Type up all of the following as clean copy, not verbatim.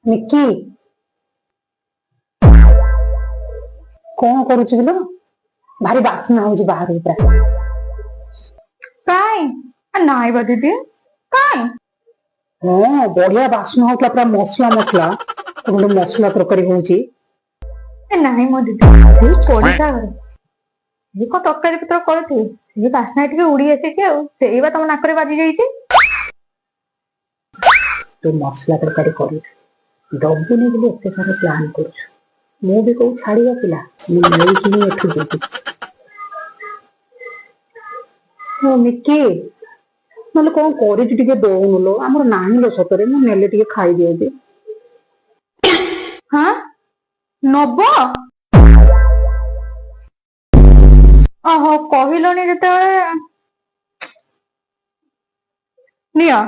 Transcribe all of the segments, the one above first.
Mickey କଣ କରୁଛୁ kilo? ଭାରି ବାସ୍ନା ହଉଛି ବାହାରୁ ପୁରା। କାଇଁ ନାଇଁ ବା ଦିଦି କାଇଁ ହଁ ବଢିଆ ବାସ୍ନା ହଉଥିଲା ପୁରା ମସଲା ମସଲା ଗୋଟେ ମସଲା ତରକାରୀ ହଉଛି। ନାଇଁ ମୋ ଦିଦି ଏଇ ପଡିଶା ଘର ଏଇ କଣ ତରକାରୀ ପତ୍ର କରୁଥିବେ ସେଇ ବାସ୍ନା ଟିକେ ଉଡି ଆସିଛି ଆଉ ସେଇ ବା ତମ ନାକରେ ବାଜି ଯାଇଛି। ତୁ ମସଲା ତରକାରୀ କରୁଛୁ ଦବୁନି ବୋଲି ଏତେ ସାରା ପ୍ଲାନ୍ କରୁଛୁ। ମୁଁ ବି କୋଉ ଛାଡିବା ପିଲା, ମୁଁ ନେଇକି ହିଁ ଏଠୁ ଯିବି। ହଁ ମିକି ନହେଲେ କଣ କରିଛୁ ଟିକେ ଦଉନୁ ଲୋ, ଆମର ନାହିଁ ଲୋ ସତରେ, ମୁଁ ନେଲେ ଟିକେ ଖାଇଦିଅନ୍ତି। ହଁ ନବ ଓହୋ କହିଲନି ଯେତେବେଳେ ନିଅ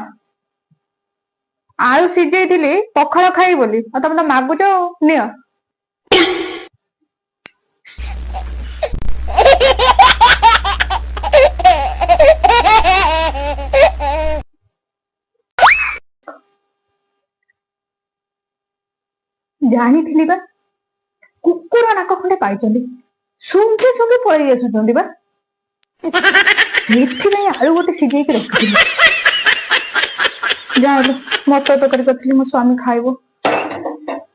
ଆଳୁ ସିଝେଇଥିଲି ପଖାଳ ଖାଇ ବୋଲି ଆଉ ତମେ ତ ମାଗୁଛ ଆଉ ନିଅ। ଜାଣିଥିଲି ବା କୁକୁର ନାକ ଖଣ୍ଡେ ପାଇଛନ୍ତି, ଶୁଙ୍ଘି ଶୁଙ୍ଘି ପଳେଇ ଆସୁଛନ୍ତି ବା, ସେଥିପାଇଁ ଆଳୁ ଗୋଟେ ସିଝେଇକି ରଖିଥିଲି। ଯାହାହେଲେ ମଟର ତରକାରୀ କରିଥିଲି ମୋ ସ୍ୱାମୀ ଖାଇବ।